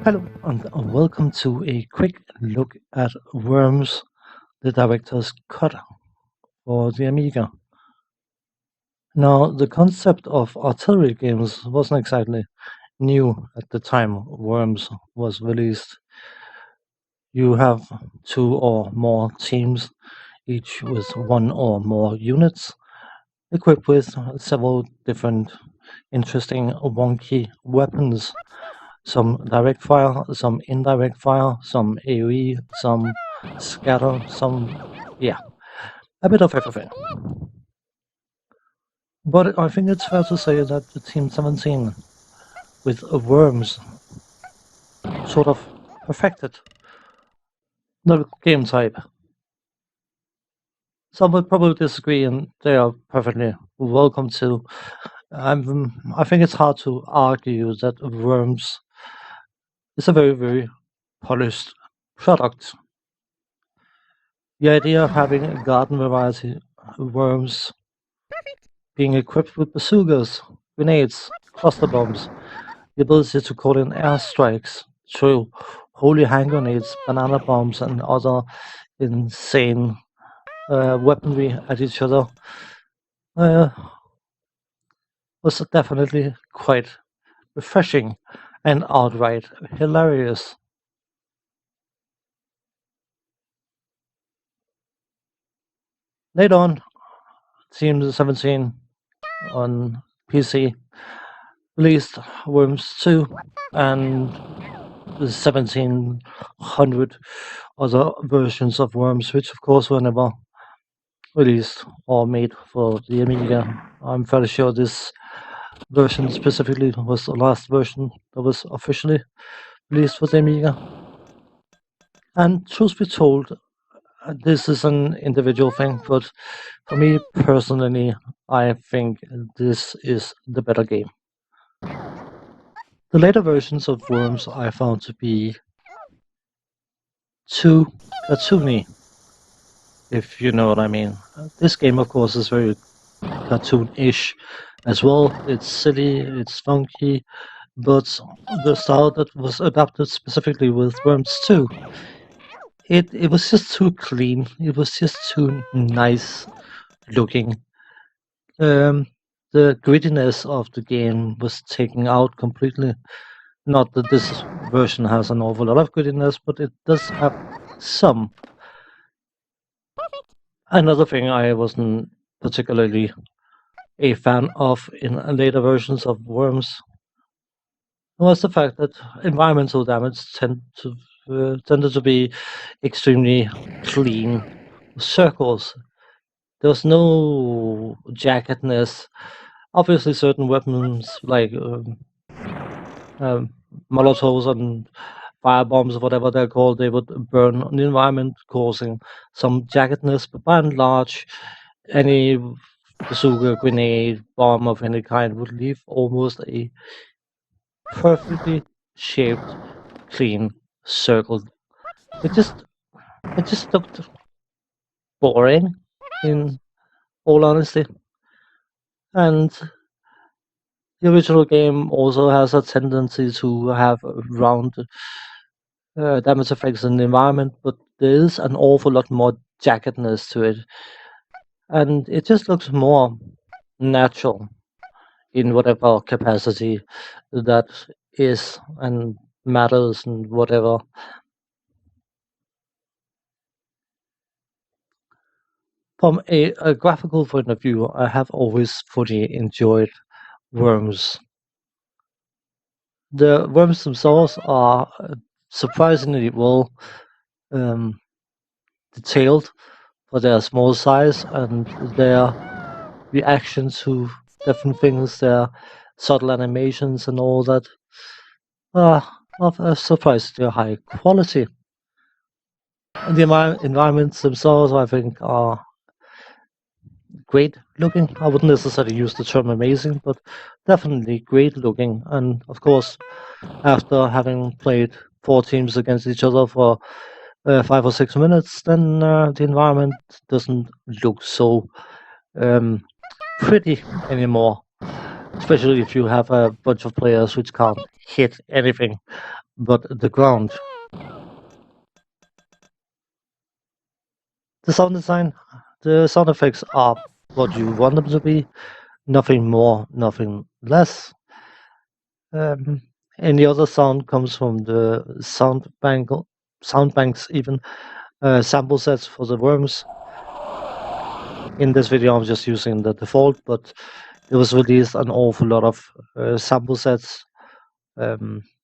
Hello, and welcome to a quick look at Worms, the director's cut for the Amiga. Now, the concept of artillery games wasn't exactly new at the time Worms was released. You have two or more teams, each with one or more units, equipped with several different interesting wonky weapons. Some direct fire, some indirect fire, some AoE, some scatter, yeah, a bit of everything. But I think it's fair to say that the Team 17 with Worms sort of perfected the game type. Some would probably disagree, and they are perfectly welcome to. I think it's hard to argue that Worms is a very, very polished product. The idea of having a garden variety worms being equipped with bazookas, grenades, cluster bombs, the ability to call in airstrikes, throw holy hand grenades, banana bombs, and other insane weaponry at each other uh, was definitely quite refreshing and outright hilarious. Later on, Team 17 on PC released Worms 2 and the 1700 other versions of Worms, which of course were never released or made for the Amiga. I'm fairly sure this version specifically was the last version that was officially released for the Amiga. And truth be told, this is an individual thing, but for me personally, I think this is the better game. The later versions of Worms I found to be too cartoony, if you know what I mean. This game, of course, is very cartoon-ish as well. It's silly, it's funky, but the style that was adapted specifically with Worms 2, it was just too clean. It was just too nice looking. Um, the grittiness of the game was taken out completely. Not that this version has an awful lot of grittiness, but it does have some. Another thing I wasn't particularly a fan of in later versions of Worms was the fact that environmental damage tended to be extremely clean circles. There was no jaggedness. Obviously, certain weapons like Molotovs and fire bombs, or whatever they're called, they would burn the environment, causing some jaggedness. But by and large, any bazooka, grenade, bomb of any kind would leave almost a perfectly shaped, clean circle. It just looked boring, in all honesty. And the original game also has a tendency to have round damage effects in the environment, but there is an awful lot more jaggedness to it, and it just looks more natural in whatever capacity that is and matters and whatever. From a graphical point of view, I have always fully enjoyed Worms. The worms themselves are surprisingly well um, detailed for their small size and their reaction to different things, their subtle animations and all that are of a surprisingly high quality. And the environments themselves, I think, are great looking. I wouldn't necessarily use the term amazing, but definitely great looking. And of course, after having played 4 teams against each other for 5 or 6 minutes, then the environment doesn't look so pretty anymore. Especially if you have a bunch of players which can't hit anything but the ground. The sound design, the sound effects are what you want them to be, nothing more, nothing less. Um, Any other sound comes from the sound banks, even sample sets for the worms. In this video, I'm just using the default, but there was released an awful lot of sample sets.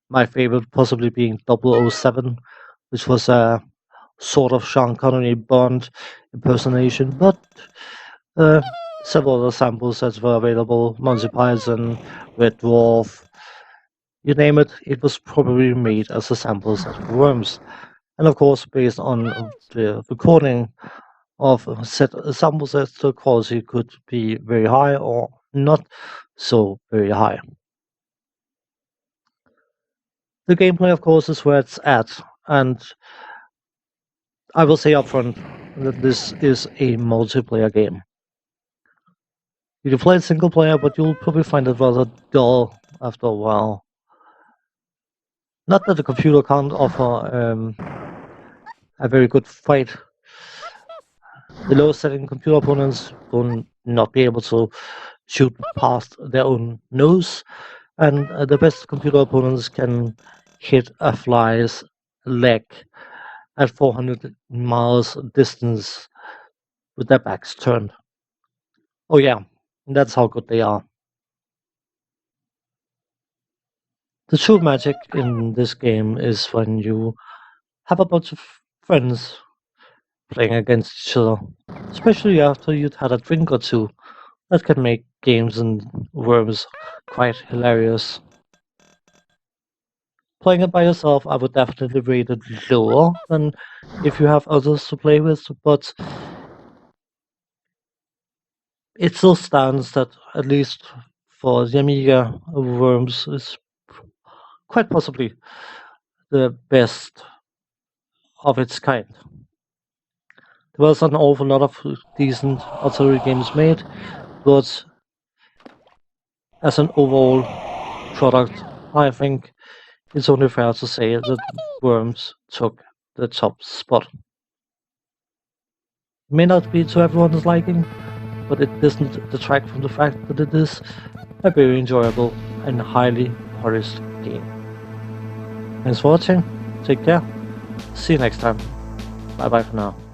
My favorite possibly being 007, which was a sort of Sean Connery Bond impersonation, but uh, several other sample sets were available. Monty Python, Red Dwarf, you name it, it was probably made as a sample set for worms. And of course, based on the recording of sample sets, the quality could be very high or not so very high. The gameplay, of course, is where it's at, and I will say upfront that this is a multiplayer game. You can play it single player, but you'll probably find it rather dull after a while. Not that the computer can't offer a very good fight. The lowest setting computer opponents will not be able to shoot past their own nose, and the best computer opponents can hit a fly's leg at 400 miles distance with their backs turned. Oh yeah, that's how good they are. The true magic in this game is when you have a bunch of friends playing against each other, especially after you'd had a drink or two. That can make games and worms quite hilarious. Playing it by yourself, I would definitely rate it lower than if you have others to play with, but it still stands that, at least for the Amiga, Worms is quite possibly the best of its kind. There was an awful lot of decent artillery games made, but as an overall product, I think it's only fair to say that Worms took the top spot. It may not be to everyone's liking, but it doesn't detract from the fact that it is a very enjoyable and highly polished game. Thanks for watching, take care, see you next time, bye bye for now.